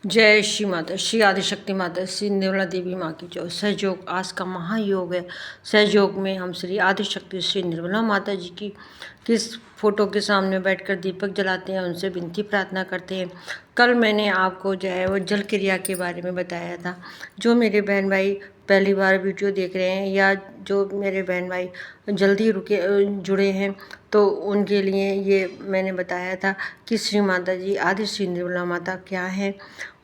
जय श्री माता श्री आदिशक्ति माता श्री निर्मला देवी माँ की जय। सहयोग आज का महायोग है। सहयोग में हम श्री आदिशक्ति श्री निर्मला माता जी की किस फोटो के सामने बैठकर दीपक जलाते हैं, उनसे विनती प्रार्थना करते हैं। कल मैंने आपको जो है वो जल क्रिया के बारे में बताया था। जो मेरे बहन भाई पहली बार वीडियो देख रहे हैं या जो मेरे बहन भाई जल्दी जुड़े हैं तो उनके लिए ये मैंने बताया था कि श्री माता जी आदि श्री निर्मला माता क्या है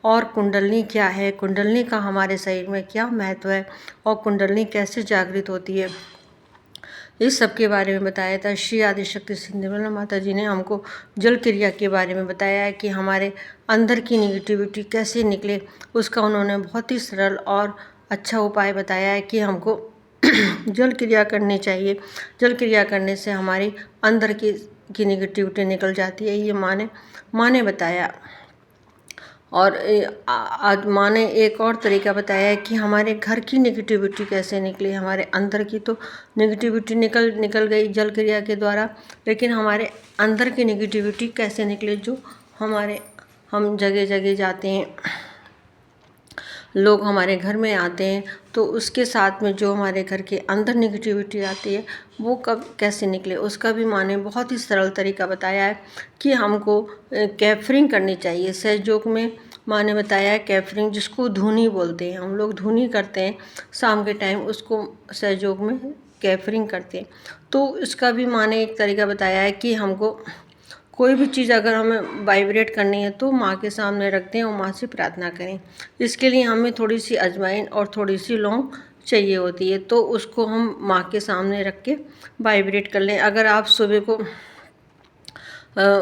और कुंडलनी क्या है, कुंडलनी का हमारे शरीर में क्या महत्व है और कुंडलनी कैसे जागृत होती है, इस सब के बारे में बताया था। श्री आदिशक्ति श्री निर्मला माता जी ने हमको जल क्रिया के बारे में बताया है कि हमारे अंदर की निगेटिविटी कैसे निकले, उसका उन्होंने बहुत ही सरल और अच्छा उपाय बताया है कि हमको जल क्रिया करनी चाहिए। जल क्रिया करने से हमारी अंदर की निगेटिविटी निकल जाती है, ये माँ ने बताया। और आज माँ ने एक और तरीका बताया है कि हमारे घर की नेगेटिविटी कैसे निकले। हमारे अंदर की तो नेगेटिविटी निकल गई जल क्रिया के द्वारा, लेकिन हमारे अंदर की नेगेटिविटी कैसे निकले, जो हम जगह जगह जाते हैं, लोग हमारे घर में आते हैं तो उसके साथ में जो हमारे घर के अंदर नेगेटिविटी आती है वो कब कैसे निकले, उसका भी माँ ने बहुत ही सरल तरीका बताया है कि हमको कैफरिंग करनी चाहिए। सहयोग में माँ ने बताया है कैफरिंग, जिसको धुनी बोलते हैं, हम लोग धुनी करते हैं शाम के टाइम, उसको सहयोग में कैफरिंग करते हैं। तो इसका भी माँ ने एक तरीका बताया है कि हमको कोई भी चीज़ अगर हमें वाइब्रेट करनी है तो माँ के सामने रख दें और माँ से प्रार्थना करें। इसके लिए हमें थोड़ी सी अजवाइन और थोड़ी सी लौंग चाहिए होती है, तो उसको हम माँ के सामने रख के वाइब्रेट कर लें। अगर आप सुबह को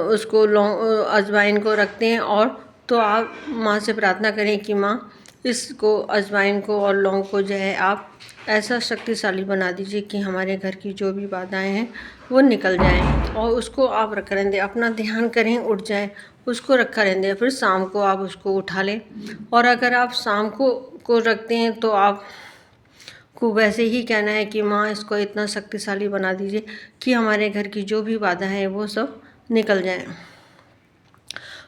उसको लौंग अजवाइन को रखते हैं और तो आप माँ से प्रार्थना करें कि माँ इसको अजवाइन को और लौंग को जो है आप ऐसा शक्तिशाली बना दीजिए कि हमारे घर की जो भी बाधाएं हैं वो निकल जाएं, और उसको आप रखा रहने दें। अपना ध्यान करें, उठ जाए, उसको रखा रहने दें। फिर शाम को आप उसको उठा लें, और अगर आप शाम को रखते हैं तो आप को वैसे ही कहना है कि माँ इसको इतना शक्तिशाली बना दीजिए कि हमारे घर की जो भी बाधा है वो सब निकल जाए।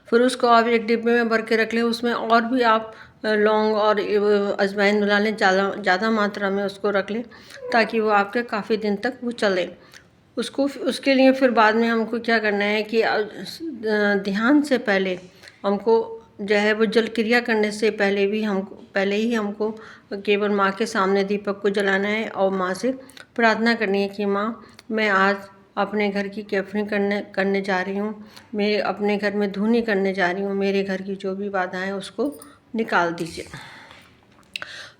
फिर उसको आप एक डिब्बे में भर के रख लें, उसमें और भी आप लौंग और अजवाइन मिला लें, ज़्यादा मात्रा में उसको रख लें ताकि वो आपके काफ़ी दिन तक वो चले। उसके लिए फिर बाद में हमको क्या करना है कि ध्यान से पहले हमको जो है वो जल क्रिया करने से पहले ही हमको केवल माँ के सामने दीपक को जलाना है और माँ से प्रार्थना करनी है कि माँ मैं आज अपने घर की कैफरिंग करने जा रही हूँ, मेरे अपने घर में धुनी करने जा रही हूँ, मेरे घर की जो भी बाधाएं हैं उसको निकाल दीजिए।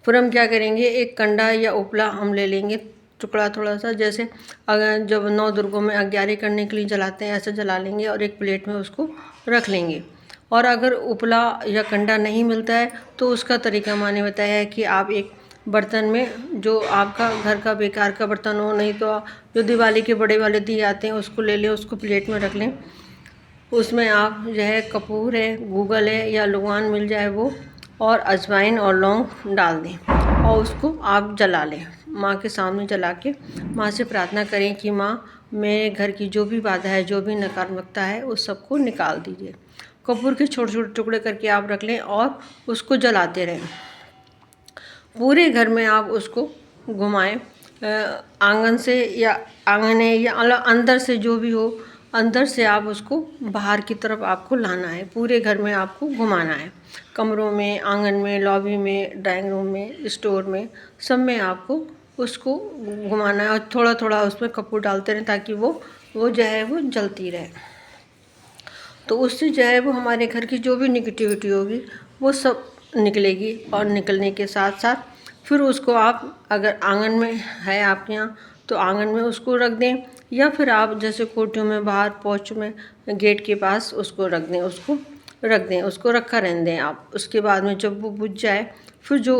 फिर हम क्या करेंगे, एक कंडा या उपला हम ले लेंगे, टुकड़ा थोड़ा सा, जैसे अगर जब 9 दुर्गों में 11 करने के लिए जलाते हैं ऐसे जला लेंगे और एक प्लेट में उसको रख लेंगे। और अगर उपला या कंडा नहीं मिलता है तो उसका तरीका मैंने बताया है कि आप एक बर्तन में, जो आपका घर का बेकार का बर्तन हो, नहीं तो जो दिवाली के बड़े वाले दिए आते हैं उसको ले लें, उसको प्लेट में रख लें। उसमें आप जो है कपूर है, गूगल है या लुगान मिल जाए वो, और अजवाइन और लौंग डाल दें और उसको आप जला लें। माँ के सामने जला के माँ से प्रार्थना करें कि माँ मेरे घर की जो भी बाधा है, जो भी नकारात्मकता है उस सबको निकाल दीजिए। कपूर के छोटे छोटे टुकड़े करके आप रख लें और उसको जलाते रहें। पूरे घर में आप उसको घुमाएं, आंगन से या आंगन है या अंदर से जो भी हो, अंदर से आप उसको बाहर की तरफ आपको लाना है। पूरे घर में आपको घुमाना है, कमरों में, आंगन में, लॉबी में, ड्राइंग रूम में, स्टोर में, सब में आपको उसको घुमाना है और थोड़ा थोड़ा उसमें कपूर डालते रहें ताकि वो जो है वो जलती रहे। तो उससे जो है वो हमारे घर की जो भी निगेटिविटी होगी वो सब निकलेगी। और निकलने के साथ साथ फिर उसको आप अगर आंगन में है आपके यहाँ तो आंगन में उसको रख दें, या फिर आप जैसे कोठियों में बाहर पोर्च में गेट के पास उसको रख दें, उसको रखा रहने दें आप। उसके बाद में जब वो बुझ जाए, फिर जो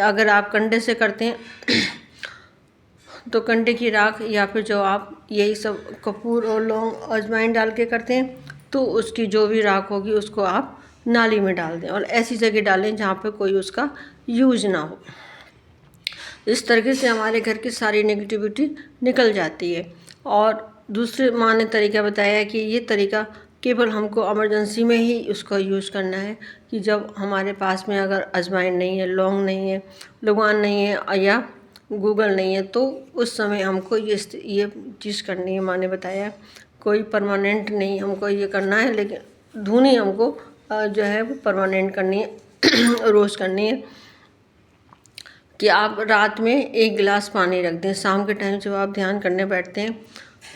अगर आप कंडे से करते हैं तो कंडे की राख, या फिर जो आप यही सब कपूर और लौंग अजवाइन डाल के करते हैं तो उसकी जो भी राख होगी उसको आप नाली में डाल दें, और ऐसी जगह डालें जहाँ पे कोई उसका यूज ना हो। इस तरीके से हमारे घर की सारी नेगेटिविटी निकल जाती है। और दूसरे माँ ने तरीका बताया है कि ये तरीका केवल हमको इमरजेंसी में ही उसका यूज़ करना है कि जब हमारे पास में अगर अजवाइन नहीं है, लौंग नहीं है, लौंग नहीं है या गूगल नहीं है, तो उस समय हमको ये चीज़ करनी है। माँ ने बताया कोई परमानेंट नहीं हमको ये करना है, लेकिन धुनी हमको जो है वो परमानेंट करनी है रोज़ करनी है कि आप रात में 1 गिलास पानी रख दें। शाम के टाइम जब आप ध्यान करने बैठते हैं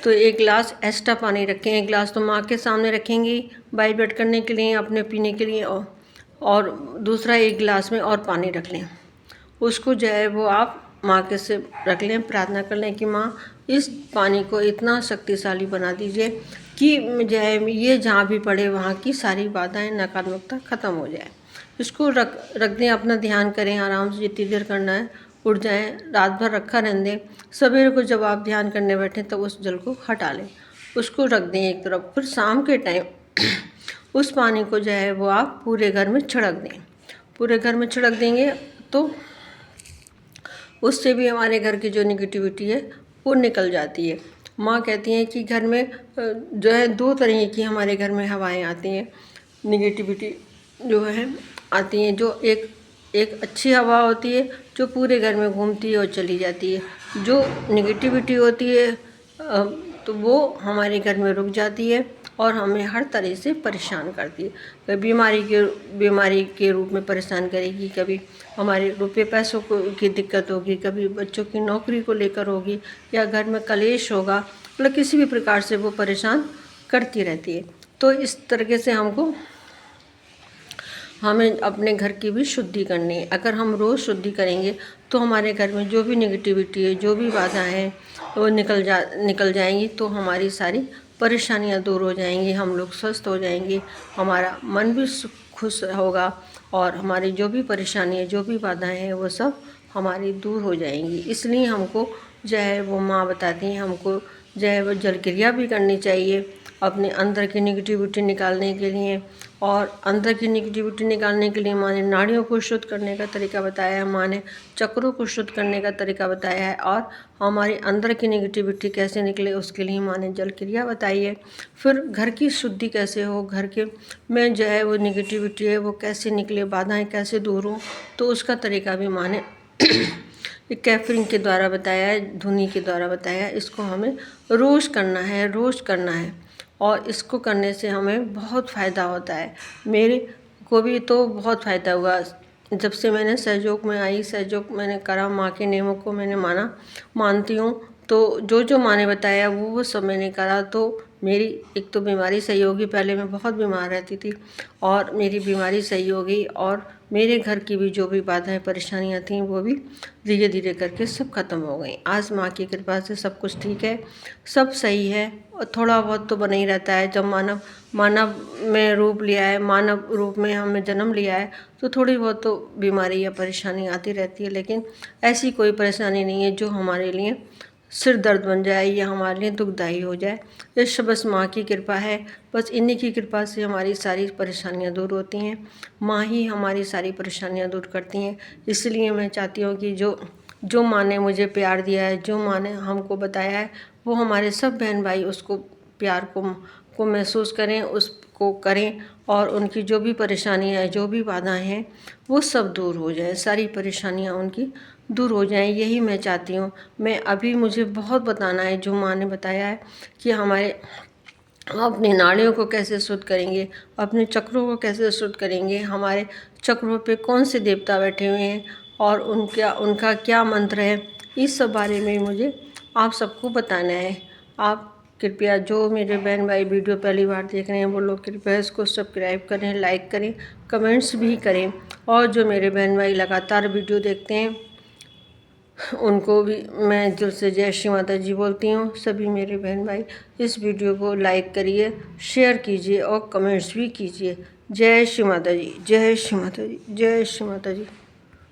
तो 1 गिलास एक्स्ट्रा पानी रखें। 1 गिलास तो माँ के सामने रखेंगी बाइट बैठ करने के लिए, अपने पीने के लिए, और दूसरा 1 गिलास में और पानी रख लें। उसको जो है वो आप माँ के से रख लें, प्रार्थना कर लें कि माँ इस पानी को इतना शक्तिशाली बना दीजिए कि जो है ये जहाँ भी पड़े वहाँ की सारी बाधाएं, नकारात्मकता ख़त्म हो जाए। इसको रख दें, अपना ध्यान करें आराम से, जितनी देर करना है उठ जाएं, रात भर रखा रहने दें। सवेरे को जब आप ध्यान करने बैठें तब उस जल को हटा लें, उसको रख दें एक तरफ। फिर शाम के टाइम उस पानी को जो है वो आप पूरे घर में छिड़क दें। पूरे घर में छिड़क देंगे तो उससे भी हमारे घर की जो निगेटिविटी है वो निकल जाती है। माँ कहती हैं कि घर में जो है 2 तरह की हमारे घर में हवाएं आती हैं, निगेटिविटी जो है आती हैं। जो एक अच्छी हवा होती है जो पूरे घर में घूमती है और चली जाती है। जो निगेटिविटी होती है तो वो हमारे घर में रुक जाती है और हमें हर तरह से परेशान करती है। कभी बीमारी के रूप में परेशान करेगी, कभी हमारे रुपये पैसों की दिक्कत होगी, कभी बच्चों की नौकरी को लेकर होगी, या घर में कलेश होगा, मतलब किसी भी प्रकार से वो परेशान करती रहती है। तो इस तरीके से हमें अपने घर की भी शुद्धि करनी है। अगर हम रोज़ शुद्धि करेंगे तो हमारे घर में जो भी नेगेटिविटी है, जो भी बाधाएं हैं वो निकल जाएंगी, तो हमारी सारी परेशानियां दूर हो जाएंगी, हम लोग स्वस्थ हो जाएंगे, हमारा मन भी खुश होगा और हमारी जो भी परेशानी है, जो भी बाधाएं हैं वो सब हमारी दूर हो जाएंगी। इसलिए हमको जो है वो माँ बताती हैं, हमको जो है वो जल क्रिया भी करनी चाहिए अपने अंदर की निगेटिविटी निकालने के लिए। और अंदर की निगेटिविटी निकालने के लिए माँ ने नाड़ियों को शुद्ध करने का तरीका बताया है, माँ ने चक्रों को शुद्ध करने का तरीका बताया है, और हमारे अंदर की निगेटिविटी कैसे निकले उसके लिए माँ ने जल क्रिया बताई है। फिर घर की शुद्धि कैसे हो, घर के में जो है वो निगेटिविटी है वो कैसे निकले, बाधाएं कैसे दूर हों, तो उसका तरीका भी माँ ने कैफरिंग के द्वारा बताया है, धुनी के द्वारा बताया है। इसको हमें रोज़ करना है और इसको करने से हमें बहुत फ़ायदा होता है। मेरे को भी तो बहुत फ़ायदा हुआ जब से मैंने सहयोग में आई, सहयोग मैंने करा, माँ के नियमों को मैंने मानती हूँ। तो जो माँ ने बताया वो सब मैंने करा, तो मेरी एक तो बीमारी सही होगी। पहले मैं बहुत बीमार रहती थी और मेरी बीमारी सही हो गई, और मेरे घर की भी जो भी बाधाएं परेशानियां थीं वो भी धीरे धीरे करके सब खत्म हो गई। आज माँ की कृपा से सब कुछ ठीक है, सब सही है। और थोड़ा बहुत तो बना ही रहता है, जब मानव में रूप लिया है, मानव रूप में हमने जन्म लिया है, तो थोड़ी बहुत तो बीमारी या परेशानी आती रहती है। लेकिन ऐसी कोई परेशानी नहीं है जो हमारे लिए सिर दर्द बन जाए या हमारे लिए दुखदायी हो जाए। ये बस माँ की कृपा है, बस इन्हीं की कृपा से हमारी सारी परेशानियाँ दूर होती हैं। माँ ही हमारी सारी परेशानियाँ दूर करती हैं। इसलिए मैं चाहती हूँ कि जो माँ ने मुझे प्यार दिया है, जो माँ ने हमको बताया है, वो हमारे सब बहन भाई उसको प्यार को महसूस करें, उसको करें, और उनकी जो भी परेशानियाँ हैं, जो भी बाधाएं हैं, वो सब दूर हो जाए, सारी परेशानियाँ उनकी दूर हो जाएं। यही मैं चाहती हूँ। मैं अभी मुझे बहुत बताना है जो माँ ने बताया है कि हम अपनी नाड़ियों को कैसे शुद्ध करेंगे, अपने चक्रों को कैसे शुद्ध करेंगे, हमारे चक्रों पे कौन से देवता बैठे हुए हैं और उनका क्या मंत्र है, इस सब बारे में मुझे आप सबको बताना है। आप कृपया जो मेरे बहन भाई वीडियो पहली बार देख रहे हैं वो लोग कृपया इसको सब्सक्राइब करें, लाइक करें, कमेंट्स भी करें। और जो मेरे बहन भाई लगातार वीडियो देखते हैं उनको भी मैं दिल से जय श्री माता जी बोलती हूँ। सभी मेरे बहन भाई इस वीडियो को लाइक करिए, शेयर कीजिए और कमेंट्स भी कीजिए। जय श्री माता जी, जय श्री माता जी, जय श्री माता जी।